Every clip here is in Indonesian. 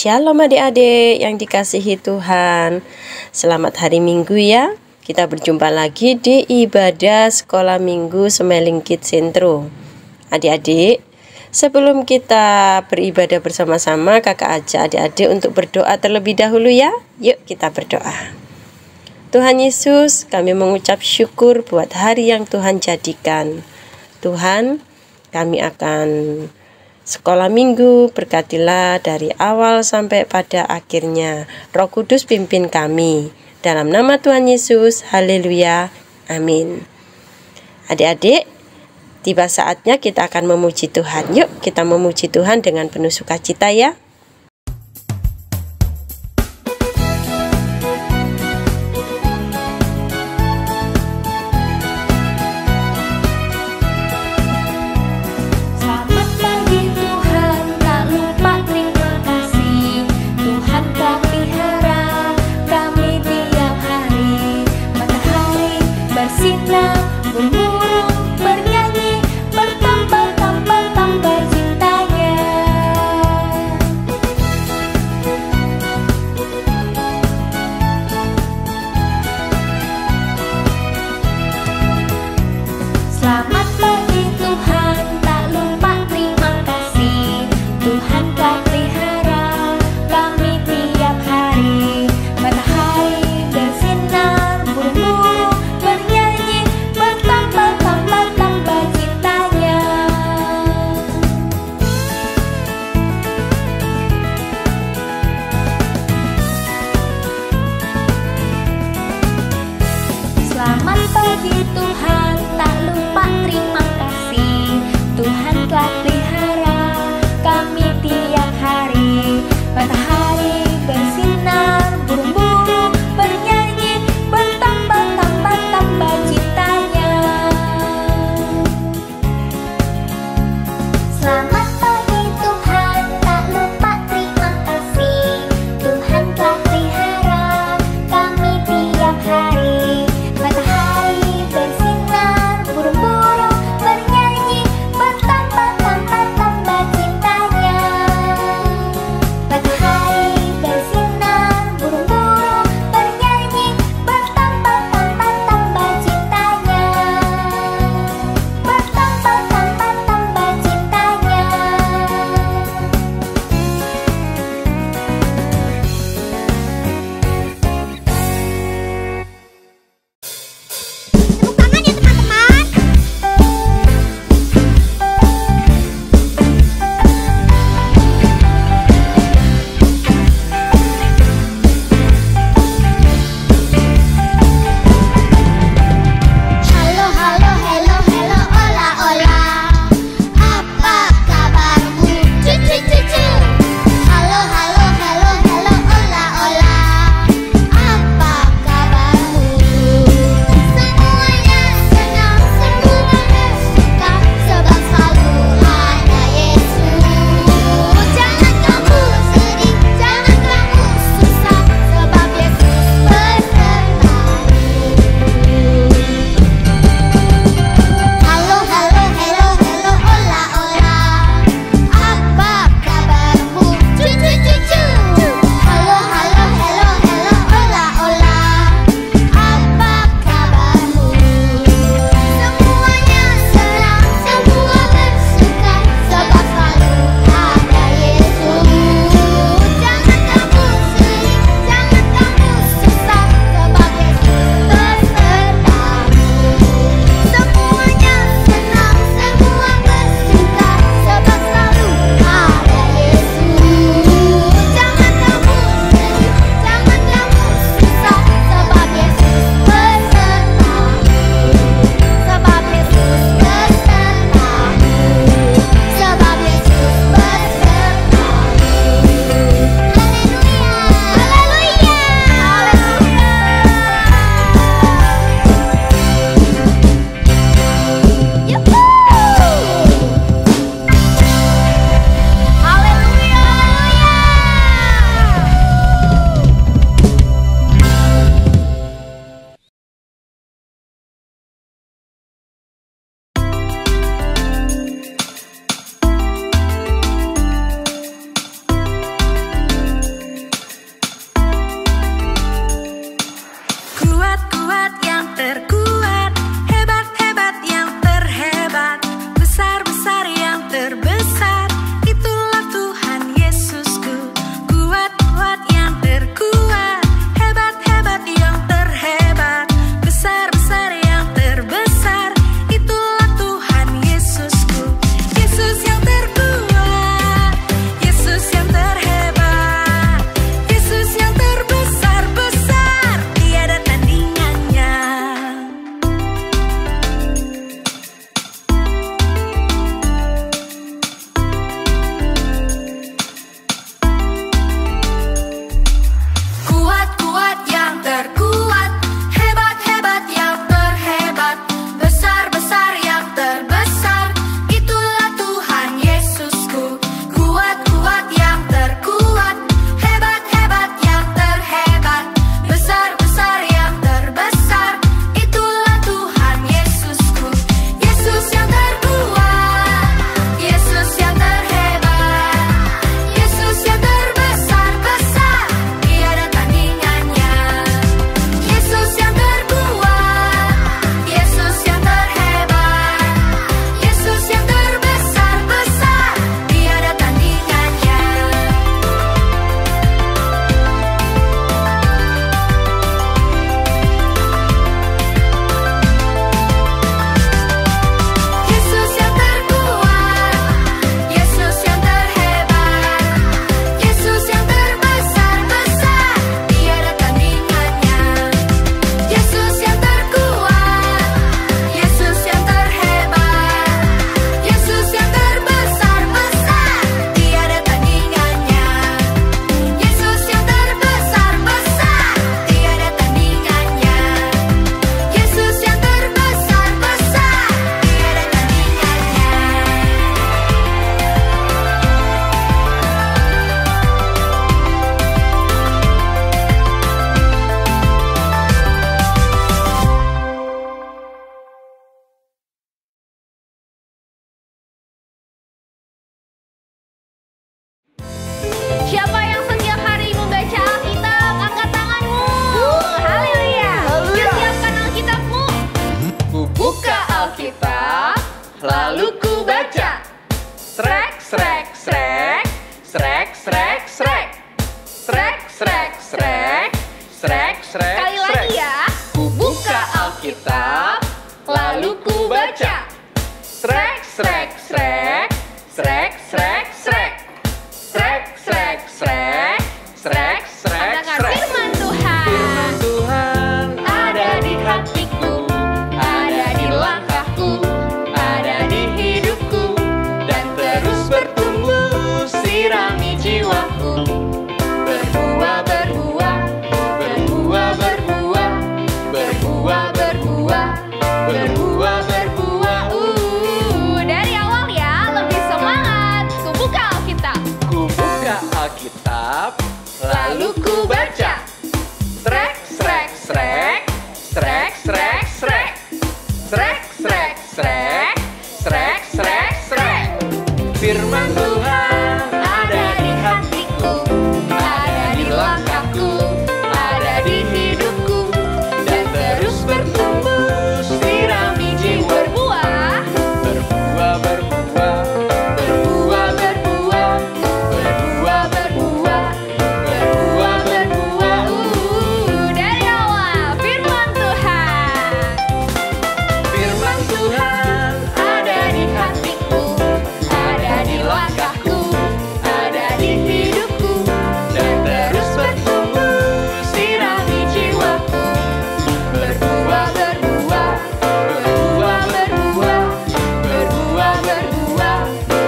Shalom adik-adik yang dikasihi Tuhan. Selamat hari Minggu ya. Kita berjumpa lagi di ibadah sekolah minggu Smiling Kids Sentro. Adik-adik, sebelum kita beribadah bersama-sama, kakak ajak adik-adik untuk berdoa terlebih dahulu ya. Yuk kita berdoa. Tuhan Yesus, kami mengucap syukur buat hari yang Tuhan jadikan. Tuhan, kami akan sekolah minggu, berkatilah dari awal sampai pada akhirnya. Roh Kudus pimpin kami. Dalam nama Tuhan Yesus, haleluya, amin. Adik-adik, tiba saatnya kita akan memuji Tuhan. Yuk kita memuji Tuhan dengan penuh sukacita ya. srek, srek, srek, srek, srek, srek, srek, srek, srek, srek, srek. Firman Tuhan. Firman Tuhan ada di hatiku, ada di langkahku, ada di hidupku, dan terus bertumbuh sirami jiwaku. Berbuah, berbuah, berbuah, berbuah, berbuah, berbuah, berbuah, berbuah. Dari awal ya, lebih semangat. Ku buka Alkitab. Ku buka Alkitab, lalu ku baca. Srek, srek, srek, srek, srek, srek, srek, srek, srek, srek, srek, srek. Firman Tuhan ada di hatiku, ada di langkahku, ada di hidupku, dan terus bertumbuh sirami jiwa. Berbuah. Berbuah, berbuah, berbuah, berbuah, berbuah, berbuah, berbuah, berbuah. Dari awal, firman Tuhan. Firman Tuhan ada di hatiku, ada di langkahku, ada di hidupku, dan terus bertumbuh sirami jiwaku. Berbuah, berbuah, berbuah, berbuah, berbuah, berbuah,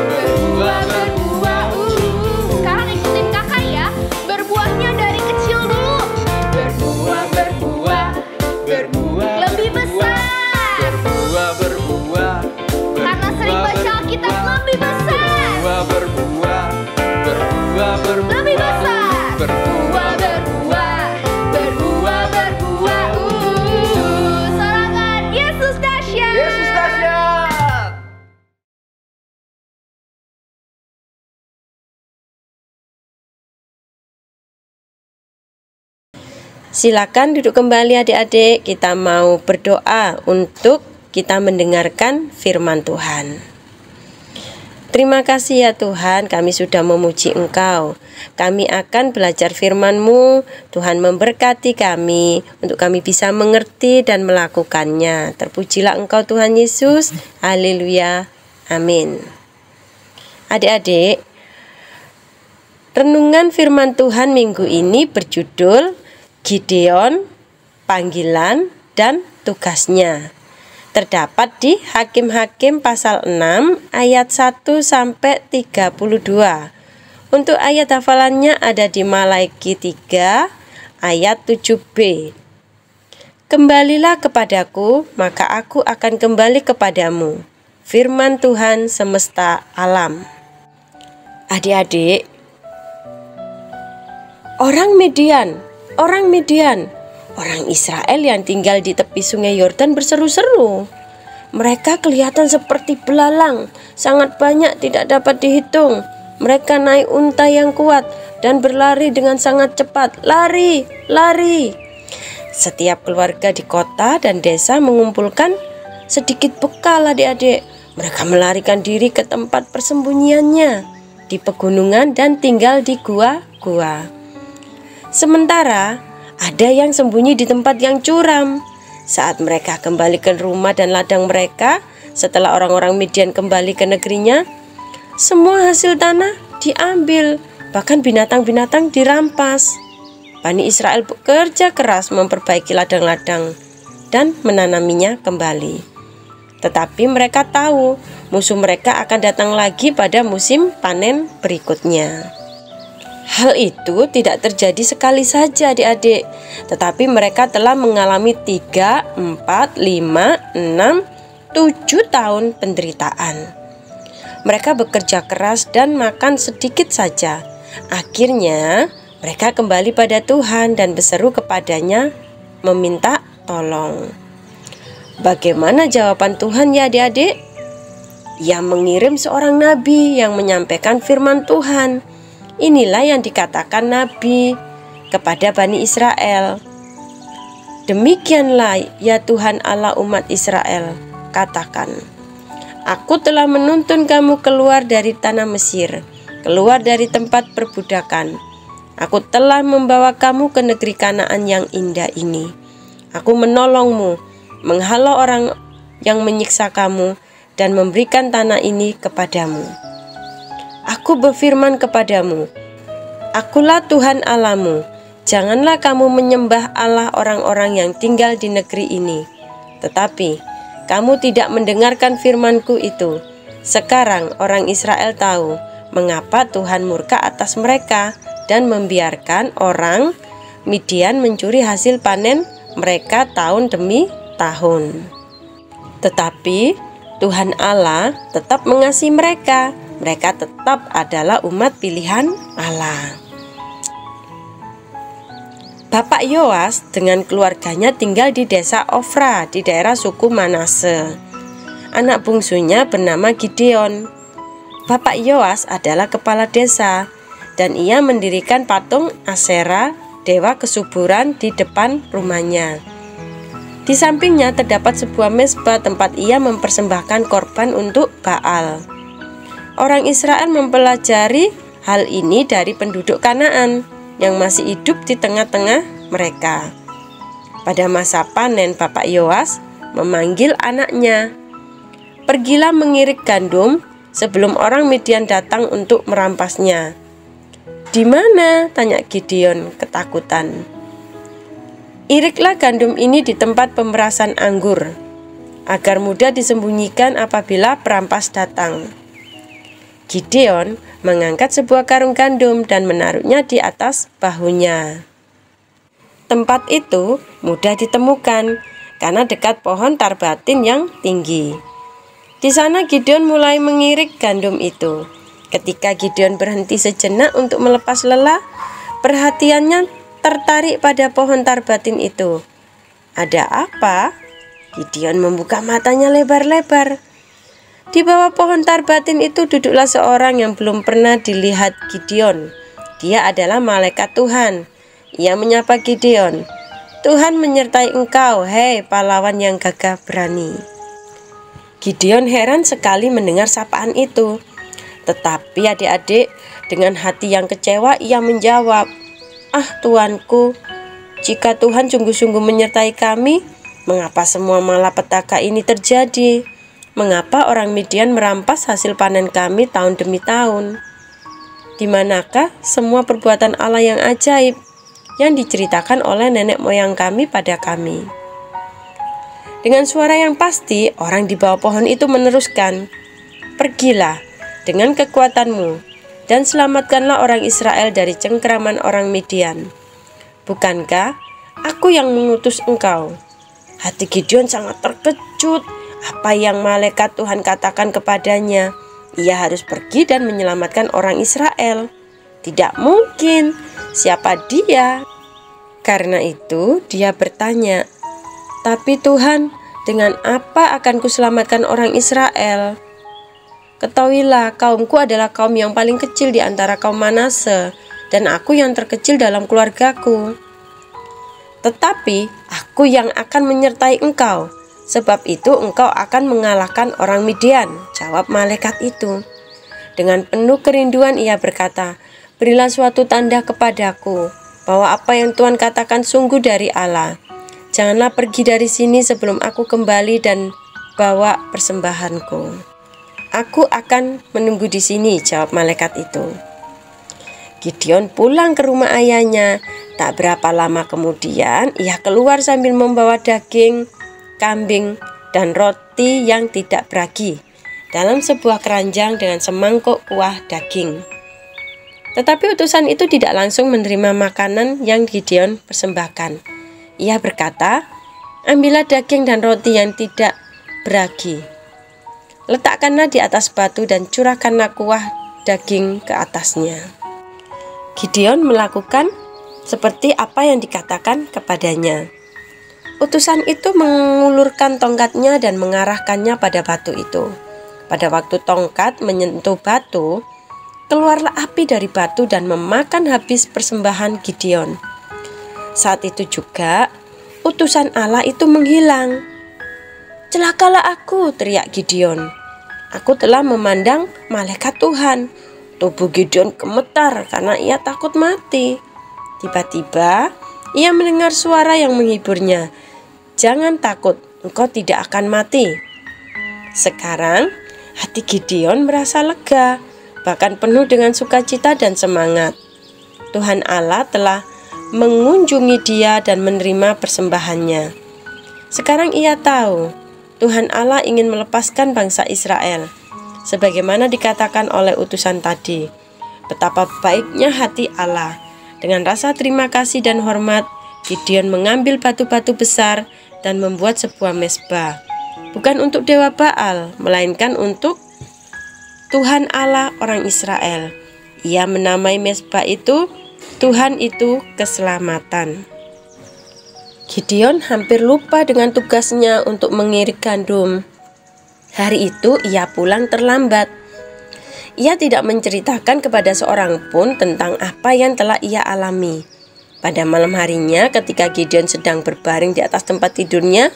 berbuah, berbuah. Sekarang ikutin kakak ya. Berbuahnya dari kecil dulu. Berbuah, berbuah, berbuah, Lebih besar. berbuah, berbuah, Karena sering baca Alkitab lebih besar. berbuah, berbuah, berbuah, berbuah, Lebih besar. berbuah, berbuah, berbuah, berbuah. Serangan Yesus dahsyat. Yesus dahsyat. Silakan duduk kembali adik-adik, kita mau berdoa untuk kita mendengarkan firman Tuhan. Terima kasih ya Tuhan, kami sudah memuji Engkau. Kami akan belajar firman-Mu. Tuhan memberkati kami untuk kami bisa mengerti dan melakukannya. Terpujilah Engkau Tuhan Yesus. Haleluya. Amin. Adik-adik, renungan firman Tuhan minggu ini berjudul Gideon, Panggilan dan Tugasnya. Terdapat di Hakim-Hakim pasal 6 ayat 1 sampai 32. Untuk ayat hafalannya ada di Malaiki 3 ayat 7b. Kembalilah kepadaku, maka aku akan kembali kepadamu. Firman Tuhan semesta alam. Adik-adik, orang Midian, orang Israel yang tinggal di tepi sungai Yordan berseru-seru. Mereka kelihatan seperti belalang, sangat banyak tidak dapat dihitung. Mereka naik unta yang kuat dan berlari dengan sangat cepat. Lari, lari. Setiap keluarga di kota dan desa mengumpulkan sedikit bekal adik-adik. Mereka melarikan diri ke tempat persembunyiannya di pegunungan dan tinggal di gua-gua. Sementara ada yang sembunyi di tempat yang curam. Saat mereka kembali ke rumah dan ladang mereka, setelah orang-orang Midian kembali ke negerinya, semua hasil tanah diambil, bahkan binatang-binatang dirampas. Bani Israel bekerja keras memperbaiki ladang-ladang dan menanaminya kembali. Tetapi mereka tahu musuh mereka akan datang lagi pada musim panen berikutnya. Hal itu tidak terjadi sekali saja adik-adik, tetapi mereka telah mengalami 3, 4, 5, 6, 7 tahun penderitaan. Mereka bekerja keras dan makan sedikit saja. Akhirnya mereka kembali pada Tuhan dan berseru kepadanya meminta tolong. Bagaimana jawaban Tuhan ya adik-adik? Ia mengirim seorang nabi yang menyampaikan firman Tuhan. Inilah yang dikatakan Nabi kepada Bani Israel. Demikianlah ya Tuhan Allah umat Israel, katakan, Aku telah menuntun kamu keluar dari tanah Mesir, keluar dari tempat perbudakan. Aku telah membawa kamu ke negeri Kanaan yang indah ini. Aku menolongmu, menghalau orang yang menyiksa kamu, dan memberikan tanah ini kepadamu. Aku berfirman kepadamu, Akulah Tuhan Allahmu, janganlah kamu menyembah Allah orang-orang yang tinggal di negeri ini. Tetapi kamu tidak mendengarkan firman-Ku itu. Sekarang orang Israel tahu mengapa Tuhan murka atas mereka dan membiarkan orang Midian mencuri hasil panen mereka tahun demi tahun. Tetapi Tuhan Allah tetap mengasihi mereka. Mereka tetap adalah umat pilihan Allah. Bapak Yoas dengan keluarganya tinggal di desa Ofra di daerah suku Manase. Anak bungsunya bernama Gideon. Bapak Yoas adalah kepala desa dan ia mendirikan patung Asyera, dewa kesuburan di depan rumahnya. Di sampingnya terdapat sebuah mezbah tempat ia mempersembahkan korban untuk Baal. Orang Israel mempelajari hal ini dari penduduk Kanaan yang masih hidup di tengah-tengah mereka. Pada masa panen, Bapak Yoas memanggil anaknya, "Pergilah mengirik gandum sebelum orang Midian datang untuk merampasnya." "Di mana?" tanya Gideon ketakutan. "Iriklah gandum ini di tempat pemerasan anggur, agar mudah disembunyikan apabila perampas datang." Gideon mengangkat sebuah karung gandum dan menaruhnya di atas bahunya. Tempat itu mudah ditemukan karena dekat pohon tarbatin yang tinggi. Di sana Gideon mulai mengirik gandum itu. Ketika Gideon berhenti sejenak untuk melepas lelah, perhatiannya tertarik pada pohon tarbatin itu. "Ada apa?" Gideon membuka matanya lebar-lebar. Di bawah pohon tarbatin itu duduklah seorang yang belum pernah dilihat Gideon. Dia adalah malaikat Tuhan. Ia menyapa Gideon, "Tuhan menyertai engkau, hei pahlawan yang gagah berani." Gideon heran sekali mendengar sapaan itu. Tetapi adik-adik, dengan hati yang kecewa ia menjawab, "Ah Tuanku, jika Tuhan sungguh-sungguh menyertai kami, mengapa semua malapetaka ini terjadi? Mengapa orang Midian merampas hasil panen kami tahun demi tahun? Di manakah semua perbuatan Allah yang ajaib yang diceritakan oleh nenek moyang kami pada kami?" Dengan suara yang pasti, orang di bawah pohon itu meneruskan, "Pergilah dengan kekuatanmu dan selamatkanlah orang Israel dari cengkeraman orang Midian. Bukankah aku yang mengutus engkau?" Hati Gideon sangat terkejut. Apa yang malaikat Tuhan katakan kepadanya? Ia harus pergi dan menyelamatkan orang Israel. Tidak mungkin. Siapa dia? Karena itu dia bertanya, "Tapi Tuhan, dengan apa akan kuselamatkan orang Israel? Ketahuilah, kaumku adalah kaum yang paling kecil di antara kaum Manase, dan aku yang terkecil dalam keluargaku. Tetapi aku yang akan menyertai engkau. Sebab itu engkau akan mengalahkan orang Midian," jawab malaikat itu. Dengan penuh kerinduan ia berkata, "Berilah suatu tanda kepadaku bahwa apa yang Tuhan katakan sungguh dari Allah. Janganlah pergi dari sini sebelum aku kembali dan bawa persembahanku." "Aku akan menunggu di sini," jawab malaikat itu. Gideon pulang ke rumah ayahnya. Tak berapa lama kemudian ia keluar sambil membawa daging kambing dan roti yang tidak beragi dalam sebuah keranjang dengan semangkuk kuah daging. Tetapi utusan itu tidak langsung menerima makanan yang Gideon persembahkan. Ia berkata, "Ambillah daging dan roti yang tidak beragi. Letakkanlah di atas batu dan curahkanlah kuah daging ke atasnya." Gideon melakukan seperti apa yang dikatakan kepadanya. Utusan itu mengulurkan tongkatnya dan mengarahkannya pada batu itu. Pada waktu tongkat menyentuh batu, keluarlah api dari batu dan memakan habis persembahan Gideon. Saat itu juga utusan Allah itu menghilang. "Celakalah aku," teriak Gideon. "Aku telah memandang malaikat Tuhan." Tubuh Gideon gemetar karena ia takut mati. Tiba-tiba ia mendengar suara yang menghiburnya. "Jangan takut, engkau tidak akan mati." Sekarang hati Gideon merasa lega, bahkan penuh dengan sukacita dan semangat. Tuhan Allah telah mengunjungi dia dan menerima persembahannya. Sekarang ia tahu Tuhan Allah ingin melepaskan bangsa Israel, sebagaimana dikatakan oleh utusan tadi. Betapa baiknya hati Allah. Dengan rasa terima kasih dan hormat, Gideon mengambil batu-batu besar dan membuat sebuah mezbah. Bukan untuk dewa Baal, melainkan untuk Tuhan Allah orang Israel. Ia menamai mezbah itu, Tuhan itu keselamatan. Gideon hampir lupa dengan tugasnya untuk mengirik gandum. Hari itu ia pulang terlambat. Ia tidak menceritakan kepada seorang pun tentang apa yang telah ia alami. Pada malam harinya, ketika Gideon sedang berbaring di atas tempat tidurnya,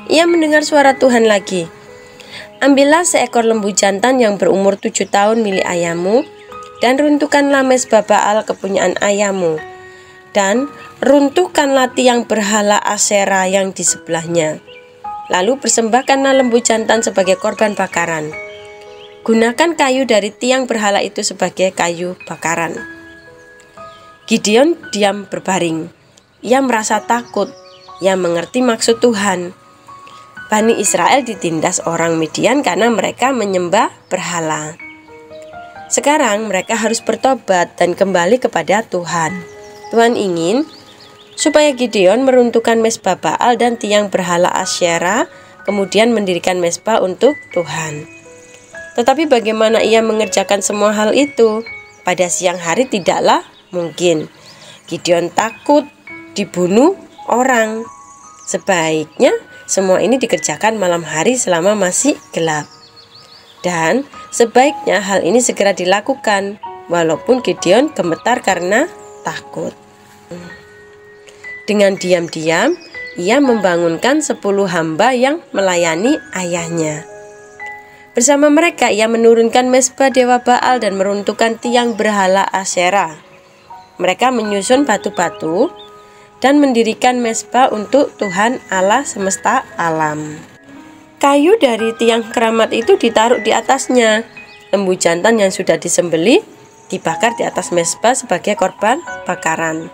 ia mendengar suara Tuhan lagi. Ambillah seekor lembu jantan yang berumur 7 tahun milik ayahmu, dan runtuhkanlah mezbah Baal kepunyaan ayahmu, dan runtuhkanlah tiang berhala Asyera yang di sebelahnya. Lalu persembahkanlah lembu jantan sebagai korban bakaran. Gunakan kayu dari tiang berhala itu sebagai kayu bakaran. Gideon diam berbaring. Ia merasa takut. Ia mengerti maksud Tuhan. Bani Israel ditindas orang Midian karena mereka menyembah berhala. Sekarang mereka harus bertobat dan kembali kepada Tuhan. Tuhan ingin supaya Gideon meruntuhkan mezbah Baal dan tiang berhala Asyera, kemudian mendirikan mezbah untuk Tuhan. Tetapi bagaimana ia mengerjakan semua hal itu? Pada siang hari tidaklah mungkin. Gideon takut dibunuh orang. Sebaiknya semua ini dikerjakan malam hari selama masih gelap. Dan sebaiknya hal ini segera dilakukan, walaupun Gideon gemetar karena takut. Dengan diam-diam, ia membangunkan 10 hamba yang melayani ayahnya. Bersama mereka, ia menurunkan mezbah dewa Baal dan meruntuhkan tiang berhala Asyera. Mereka menyusun batu-batu dan mendirikan mezbah untuk Tuhan Allah semesta alam. Kayu dari tiang keramat itu ditaruh di atasnya. Lembu jantan yang sudah disembelih dibakar di atas mezbah sebagai korban bakaran,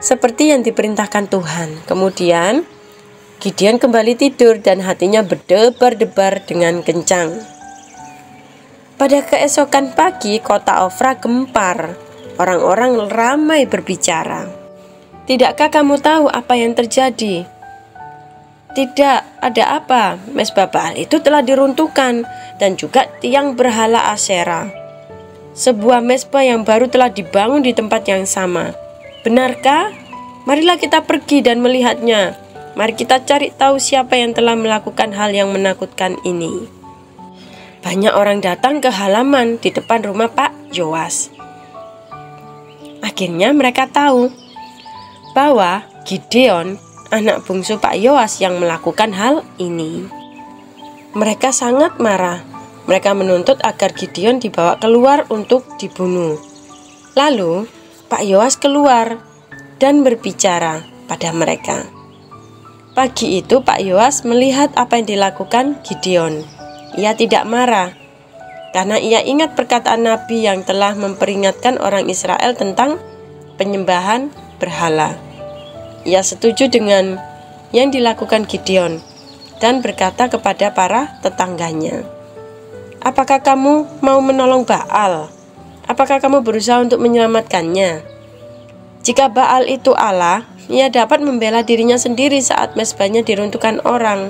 seperti yang diperintahkan Tuhan. Kemudian Gideon kembali tidur dan hatinya berdebar-debar dengan kencang. Pada keesokan pagi, kota Ofra gempar. Orang-orang ramai berbicara. Tidakkah kamu tahu apa yang terjadi? Tidak, ada apa? Mezbah Baal itu telah diruntuhkan dan juga tiang berhala Asyera. Sebuah mezbah yang baru telah dibangun di tempat yang sama. Benarkah? Marilah kita pergi dan melihatnya. Mari kita cari tahu siapa yang telah melakukan hal yang menakutkan ini. Banyak orang datang ke halaman di depan rumah Pak Yoas. Akhirnya mereka tahu bahwa Gideon, anak bungsu Pak Yoas, yang melakukan hal ini. Mereka sangat marah. Mereka menuntut agar Gideon dibawa keluar untuk dibunuh. Lalu Pak Yoas keluar dan berbicara pada mereka. Pagi itu Pak Yoas melihat apa yang dilakukan Gideon. Ia tidak marah karena ia ingat perkataan Nabi yang telah memperingatkan orang Israel tentang penyembahan berhala. Ia setuju dengan yang dilakukan Gideon dan berkata kepada para tetangganya, "Apakah kamu mau menolong Baal? Apakah kamu berusaha untuk menyelamatkannya? Jika Baal itu Allah, ia dapat membela dirinya sendiri saat mezbahnya diruntuhkan orang."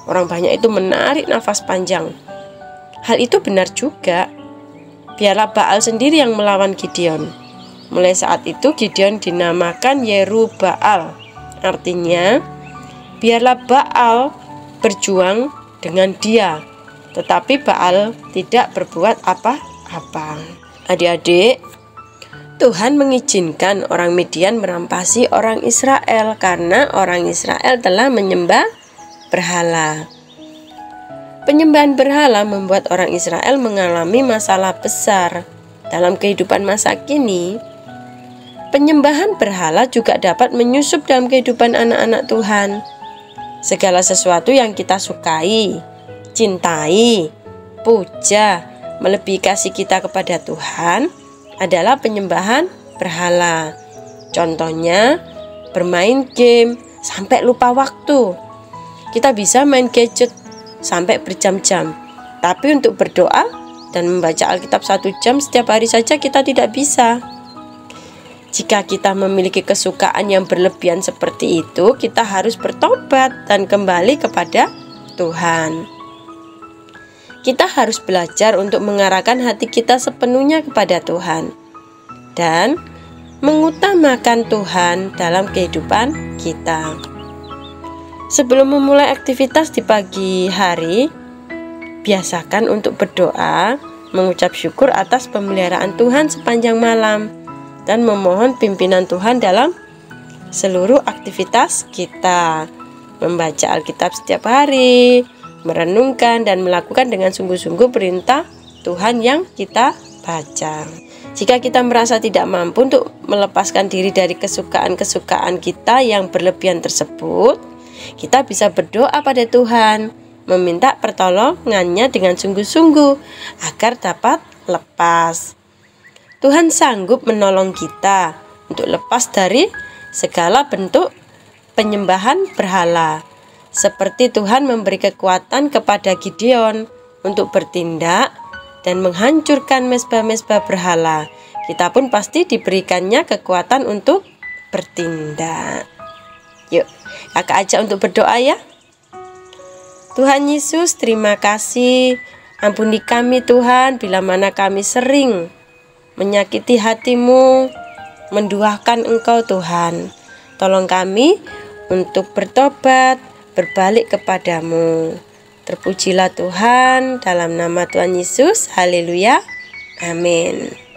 Orang banyak itu menarik nafas panjang. Hal itu benar juga. Biarlah Baal sendiri yang melawan Gideon. Mulai saat itu Gideon dinamakan Yerubbaal. Artinya, biarlah Baal berjuang dengan dia, tetapi Baal tidak berbuat apa-apa. Adik-adik, Tuhan mengizinkan orang Midian merampasi orang Israel karena orang Israel telah menyembah berhala. Penyembahan berhala membuat orang Israel mengalami masalah besar. Dalam kehidupan masa kini, penyembahan berhala juga dapat menyusup dalam kehidupan anak-anak Tuhan. Segala sesuatu yang kita sukai, cintai, puja, melebihi kasih kita kepada Tuhan adalah penyembahan berhala. Contohnya, bermain game sampai lupa waktu. Kita bisa main gadget sampai berjam-jam, tapi untuk berdoa dan membaca Alkitab 1 jam setiap hari saja kita tidak bisa. Jika kita memiliki kesukaan yang berlebihan seperti itu, kita harus bertobat dan kembali kepada Tuhan. Kita harus belajar untuk mengarahkan hati kita sepenuhnya kepada Tuhan dan mengutamakan Tuhan dalam kehidupan kita. Sebelum memulai aktivitas di pagi hari, biasakan untuk berdoa, mengucap syukur atas pemeliharaan Tuhan sepanjang malam, dan memohon pimpinan Tuhan dalam seluruh aktivitas kita. Membaca Alkitab setiap hari, merenungkan dan melakukan dengan sungguh-sungguh perintah Tuhan yang kita baca. Jika kita merasa tidak mampu untuk melepaskan diri dari kesukaan-kesukaan kita yang berlebihan tersebut, kita bisa berdoa pada Tuhan, meminta pertolongannya dengan sungguh-sungguh agar dapat lepas. Tuhan sanggup menolong kita untuk lepas dari segala bentuk penyembahan berhala. Seperti Tuhan memberi kekuatan kepada Gideon untuk bertindak dan menghancurkan mezbah-mezbah berhala, kita pun pasti diberikannya kekuatan untuk bertindak. Yuk, kakak ajak untuk berdoa ya. Tuhan Yesus, terima kasih. Ampuni kami Tuhan bila mana kami sering menyakiti hati-Mu, menduakan Engkau Tuhan. Tolong kami untuk bertobat, berbalik kepadamu. Terpujilah Tuhan, dalam nama Tuhan Yesus. Haleluya. Amin.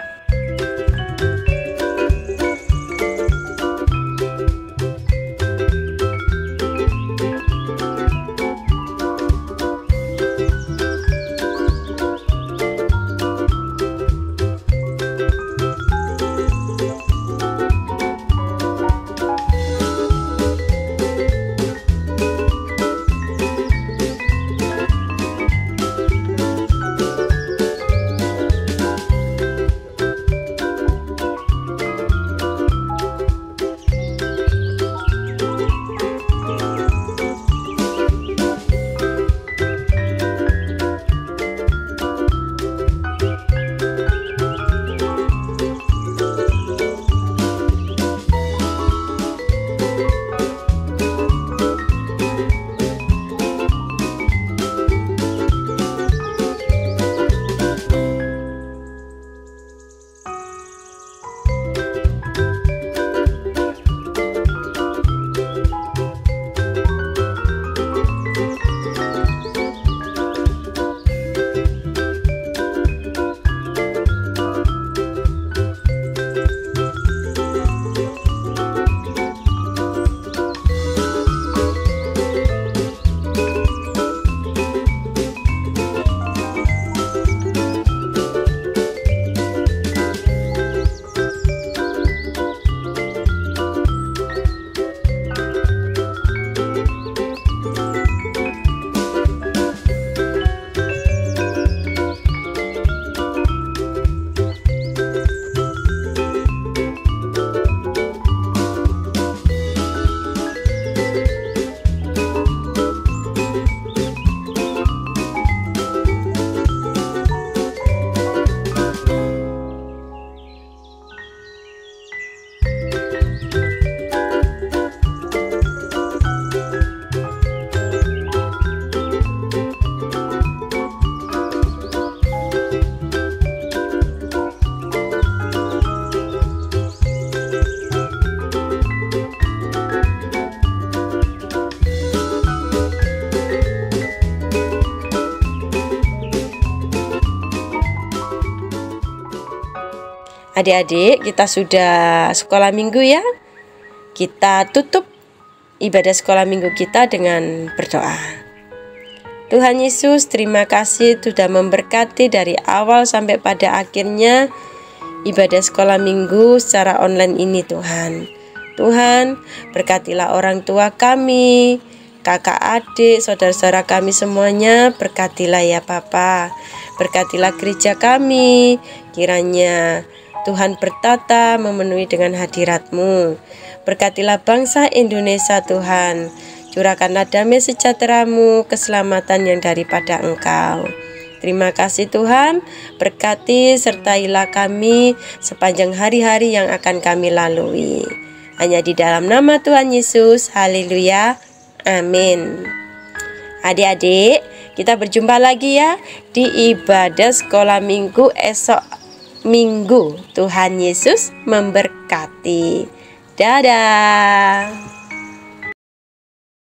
Adik-adik, kita sudah sekolah minggu ya. Kita tutup ibadah sekolah minggu kita dengan berdoa. Tuhan Yesus, terima kasih sudah memberkati dari awal sampai pada akhirnya ibadah sekolah minggu secara online ini Tuhan. Tuhan, berkatilah orang tua kami, kakak adik, saudara-saudara kami semuanya. Berkatilah ya Bapa. Berkatilah gereja kami. Kiranya Tuhan bertata memenuhi dengan hadirat-Mu. Berkatilah bangsa Indonesia Tuhan. Curahkanlah damai sejahtera-Mu, keselamatan yang daripada Engkau. Terima kasih Tuhan, berkati sertailah kami sepanjang hari-hari yang akan kami lalui. Hanya di dalam nama Tuhan Yesus, haleluya, amin. Adik-adik, kita berjumpa lagi ya di ibadah sekolah minggu esok minggu. Tuhan Yesus memberkati. Dadah.